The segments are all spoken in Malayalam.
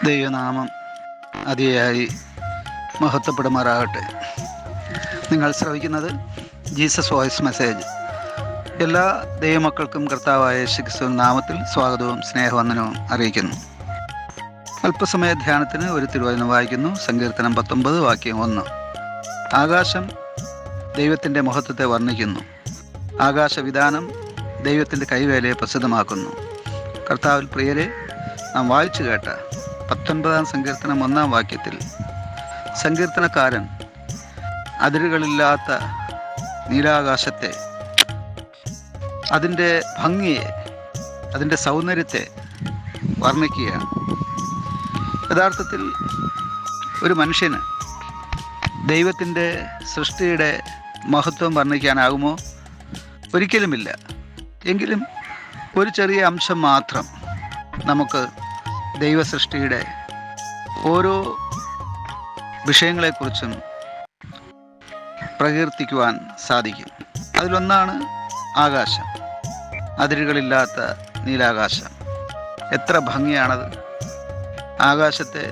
ദൈവനാമം അതിയായി മഹത്വപ്പെടുമാറാകട്ടെ. നിങ്ങൾ ശ്രവിക്കുന്നത് ജീസസ് വോയിസ് മെസ്സേജ്. എല്ലാ ദൈവമക്കൾക്കും കർത്താവായ യേശുക്രിസ്തു നാമത്തിൽ സ്വാഗതവും സ്നേഹവന്ദനവും അറിയിക്കുന്നു. അല്പസമയ ധ്യാനത്തിന് ഒരു തിരുവചനം വായിക്കുന്നു. സങ്കീർത്തനം 19 വാക്യം 1. ആകാശം ദൈവത്തിൻ്റെ മഹത്വത്തെ വർണ്ണിക്കുന്നു. ആകാശവിധാനം ദൈവത്തിൻ്റെ കൈവേലയെ പ്രസിദ്ധമാക്കുന്നു. കർത്താവിൽ പ്രിയരെ, നാം വായിച്ചു കേട്ട 19 സങ്കീർത്തനം 1 വാക്യത്തിൽ സങ്കീർത്തനക്കാരൻ അതിരുകളില്ലാത്ത നീലാകാശത്തെ, അതിൻ്റെ ഭംഗിയെ, അതിൻ്റെ സൗന്ദര്യത്തെ വർണ്ണിക്കുകയാണ്. യഥാർത്ഥത്തിൽ ഒരു മനുഷ്യന് ദൈവത്തിൻ്റെ സൃഷ്ടിയുടെ മഹത്വം വർണ്ണിക്കാനാകുമോ? ഒരിക്കലുമില്ല. എങ്കിലും ഒരു ചെറിയ അംശം മാത്രം നമുക്ക് ദൈവസൃഷ്ടിയുടെ ഓരോ വിഷയങ്ങളെക്കുറിച്ചും പ്രകീർത്തിക്കുവാൻ സാധിക്കും. അതിലൊന്നാണ് ആകാശം, അതിരുകളില്ലാത്ത നീലാകാശം. എത്ര ഭംഗിയാണത്! ആകാശത്തെ,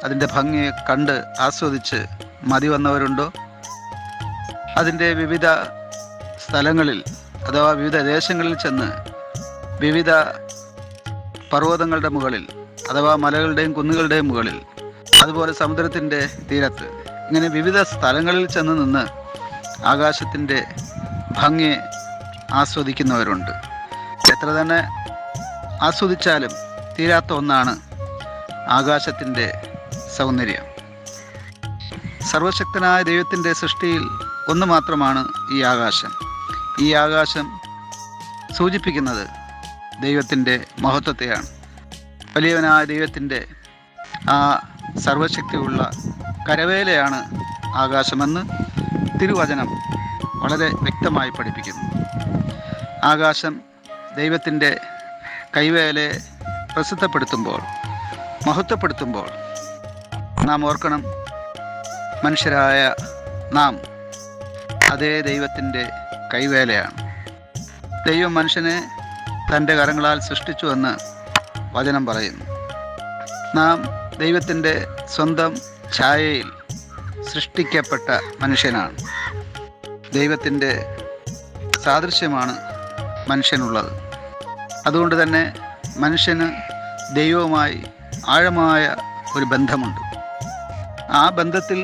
അതിൻ്റെ ഭംഗിയെ കണ്ട് ആസ്വദിച്ച് മതി വന്നവരുണ്ടോ? അതിൻ്റെ വിവിധ സ്ഥലങ്ങളിൽ അഥവാ വിവിധ ദേശങ്ങളിൽ ചെന്ന് വിവിധ പർവ്വതങ്ങളുടെ മുകളിൽ അഥവാ മലകളുടെയും കുന്നുകളുടെയും മുകളിൽ, അതുപോലെ സമുദ്രത്തിൻ്റെ തീരത്ത്, ഇങ്ങനെ വിവിധ സ്ഥലങ്ങളിൽ ചെന്ന് നിന്ന് ആകാശത്തിൻ്റെ ഭംഗിയെ ആസ്വദിക്കുന്നവരുണ്ട്. എത്ര തന്നെ ആസ്വദിച്ചാലും തീരാത്ത ഒന്നാണ് ആകാശത്തിൻ്റെ സൗന്ദര്യം. സർവശക്തനായ ദൈവത്തിൻ്റെ സൃഷ്ടിയിൽ ഒന്ന് മാത്രമാണ് ഈ ആകാശം. ഈ ആകാശം സൂചിപ്പിക്കുന്നത് ദൈവത്തിൻ്റെ മഹത്വത്തെയാണ്. വലിയവനായ ദൈവത്തിൻ്റെ ആ സർവശക്തിയുള്ള കരവേലയാണ് ആകാശമെന്ന് തിരുവചനം വളരെ വ്യക്തമായി പഠിപ്പിക്കുന്നു. ആകാശം ദൈവത്തിൻ്റെ കൈവേലയെ പ്രസിദ്ധപ്പെടുത്തുമ്പോൾ, മഹത്വപ്പെടുത്തുമ്പോൾ നാം ഓർക്കണം, മനുഷ്യരായ നാം അതേ ദൈവത്തിൻ്റെ കൈവേലയാണ്. ദൈവം മനുഷ്യനെ തൻ്റെ കരങ്ങളാൽ സൃഷ്ടിച്ചുവെന്ന് വചനം പറയുന്നു. നാം ദൈവത്തിൻ്റെ സ്വന്തം ഛായയിൽ സൃഷ്ടിക്കപ്പെട്ട മനുഷ്യനാണ്. ദൈവത്തിൻ്റെ സാദൃശ്യമാണ് മനുഷ്യനുള്ളത്. അതുകൊണ്ട് തന്നെ മനുഷ്യന് ദൈവവുമായി ആഴമായ ഒരു ബന്ധമുണ്ട്. ആ ബന്ധത്തിൽ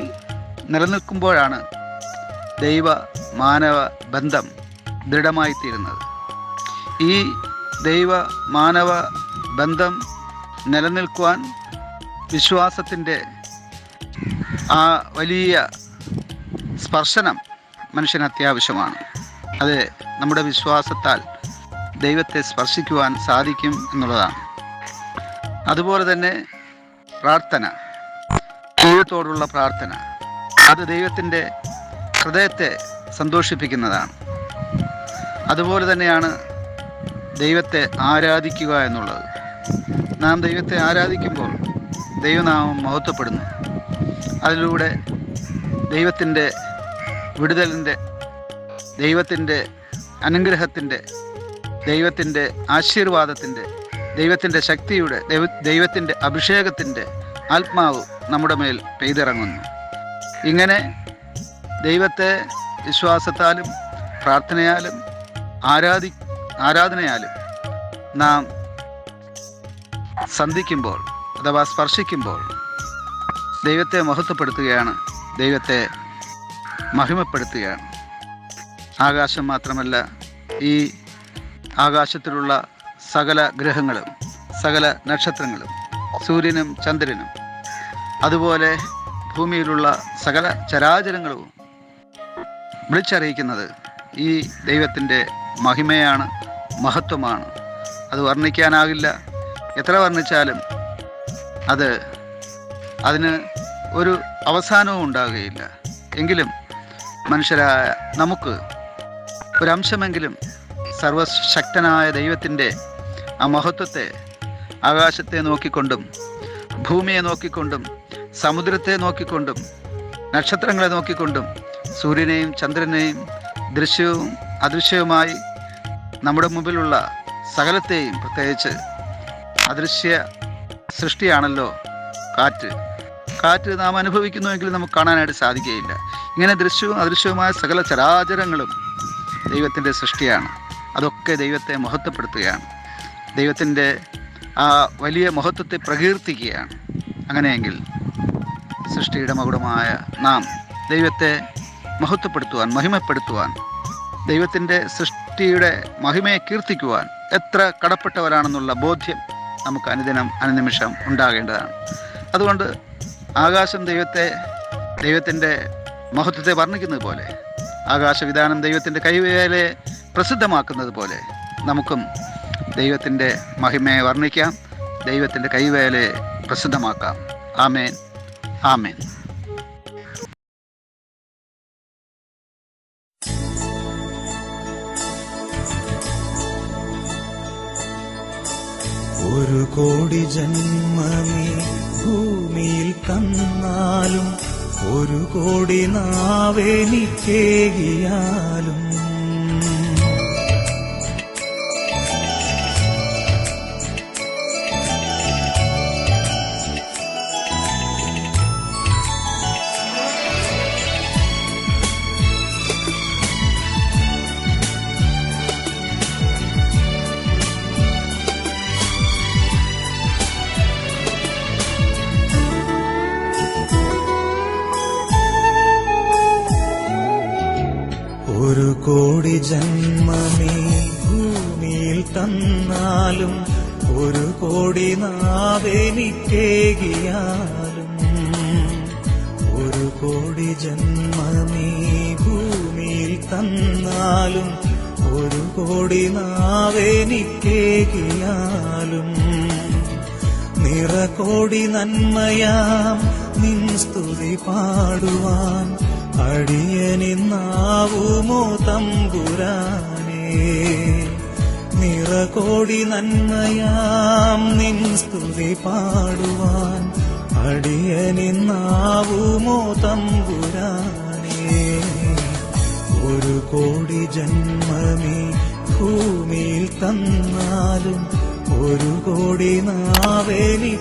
നിലനിൽക്കുമ്പോഴാണ് ദൈവ മാനവ ബന്ധം ദൃഢമായിത്തീരുന്നത്. ഈ ദൈവ മാനവ ബന്ധം നിലനിൽക്കുവാൻ വിശ്വാസത്തിൻ്റെ ആ വലിയ സ്പർശനം മനുഷ്യന് അത്യാവശ്യമാണ്. അത് നമ്മുടെ വിശ്വാസത്താൽ ദൈവത്തെ സ്പർശിക്കുവാൻ സാധിക്കും എന്നുള്ളതാണ്. അതുപോലെ തന്നെ പ്രാർത്ഥന, ദൈവത്തോടുള്ള പ്രാർത്ഥന, അത് ദൈവത്തിൻ്റെ ഹൃദയത്തെ സന്തോഷിപ്പിക്കുന്നതാണ്. അതുപോലെ തന്നെയാണ് ദൈവത്തെ ആരാധിക്കുക എന്നുള്ളത്. നാം ദൈവത്തെ ആരാധിക്കുമ്പോൾ ദൈവനാമം മഹത്വപ്പെടുന്നു. അതിലൂടെ ദൈവത്തിൻ്റെ വിടുതലിൻ്റെ, ദൈവത്തിൻ്റെ അനുഗ്രഹത്തിൻ്റെ, ദൈവത്തിൻ്റെ ആശീർവാദത്തിൻ്റെ, ദൈവത്തിൻ്റെ ശക്തിയുടെ, ദൈവത്തിൻ്റെ അഭിഷേകത്തിൻ്റെ ആത്മാവ് നമ്മുടെ മേൽ പെയ്തിറങ്ങുന്നു. ഇങ്ങനെ ദൈവത്തെ വിശ്വാസത്താലും പ്രാർത്ഥനയാലും ആരാധനയാലും നാം സന്ധിക്കുമ്പോൾ അഥവാ സ്പർശിക്കുമ്പോൾ ദൈവത്തെ മഹത്വപ്പെടുത്തുകയാണ്, ദൈവത്തെ മഹിമപ്പെടുത്തുകയാണ്. ആകാശം മാത്രമല്ല, ഈ ആകാശത്തിലുള്ള സകല ഗ്രഹങ്ങളും, സകല നക്ഷത്രങ്ങളും, സൂര്യനും ചന്ദ്രനും, അതുപോലെ ഭൂമിയിലുള്ള സകല ചരാചരങ്ങളും വിളിച്ചറിയിക്കുന്നത് ഈ ദൈവത്തിൻ്റെ മഹിമയാണ്, മഹത്വമാണ്. അത് വർണ്ണിക്കാനാകില്ല. എത്ര വർണ്ണിച്ചാലും അതിന് ഒരു അവസാനവും ഉണ്ടാകുകയില്ല. എങ്കിലും മനുഷ്യരായ നമുക്ക് ഒരംശമെങ്കിലും സർവശക്തനായ ദൈവത്തിൻ്റെ ആ മഹത്വത്തെ, ആകാശത്തെ നോക്കിക്കൊണ്ടും ഭൂമിയെ നോക്കിക്കൊണ്ടും സമുദ്രത്തെ നോക്കിക്കൊണ്ടും നക്ഷത്രങ്ങളെ നോക്കിക്കൊണ്ടും സൂര്യനെയും ചന്ദ്രനെയും ദൃശ്യവും അദൃശ്യവുമായി നമ്മുടെ മുമ്പിലുള്ള സകലത്തെയും, പ്രത്യേകിച്ച് അദൃശ്യ സൃഷ്ടിയാണല്ലോ കാറ്റ് നാം അനുഭവിക്കുന്നുവെങ്കിൽ നമുക്ക് കാണാനായിട്ട് സാധിക്കുകയില്ല. ഇങ്ങനെ ദൃശ്യവും അദൃശ്യവുമായ സകല ചരാചരങ്ങളും ദൈവത്തിൻ്റെ സൃഷ്ടിയാണ്. അതൊക്കെ ദൈവത്തെ മഹത്വപ്പെടുത്തുകയാണ്, ദൈവത്തിൻ്റെ ആ വലിയ മഹത്വത്തെ പ്രകീർത്തിക്കുകയാണ്. അങ്ങനെയെങ്കിൽ സൃഷ്ടിയുടെ മകുടമായ നാം ദൈവത്തെ മഹത്വപ്പെടുത്തുവാൻ, മഹിമപ്പെടുത്തുവാൻ, ദൈവത്തിൻ്റെ സൃഷ്ടിയുടെ മഹിമയെ കീർത്തിക്കുവാൻ എത്ര കടപ്പെട്ടവരാണെന്നുള്ള ബോധ്യം നമുക്ക് അനുനിമിഷം ഉണ്ടാകേണ്ടതാണ്. അതുകൊണ്ട് ആകാശം ദൈവത്തിൻ്റെ മഹത്വത്തെ വർണ്ണിക്കുന്നത് പോലെ, ആകാശവിധാനം ദൈവത്തിൻ്റെ കൈവേലയെ പ്രസിദ്ധമാക്കുന്നത് പോലെ നമുക്കും ദൈവത്തിൻ്റെ മഹിമയെ വർണ്ണിക്കാം, ദൈവത്തിൻ്റെ കൈവേലയെ പ്രസിദ്ധമാക്കാം. ആമേൻ, ആമേൻ. ഒരു കോടി ജന്മമേ ഭൂമിയിൽ തന്നാലും, ഒരു കോടി നാവെനിക്കേകിയാലും, ഒരു കോടി ജന്മമേ ഭൂമിയിൽ തന്നാലും, ഒരു കോടി നാവെനിക്കേകിയാലും, ഒരു കോടി ജന്മമേ ഭൂമിയിൽ തന്നാലും, ഒരു കോടി നാവെനിക്കേകിയാലും, നിറകോടി നന്മയാം നിൻ സ്തുതി പാടുവാൻ അടിയനിന്നാവുമോ തമ്പുരാനേ. നിറകോടി നന്മയാം നിൻ സ്തുതി പാടുവാൻ അടിയനിന്നാവുമോ തമ്പുരാനേ. ഒരു കോടി ജന്മമേ ഭൂമിയിൽ തന്നാലും, ഒരു കോടി നാവെനിക്കേകിയാലും,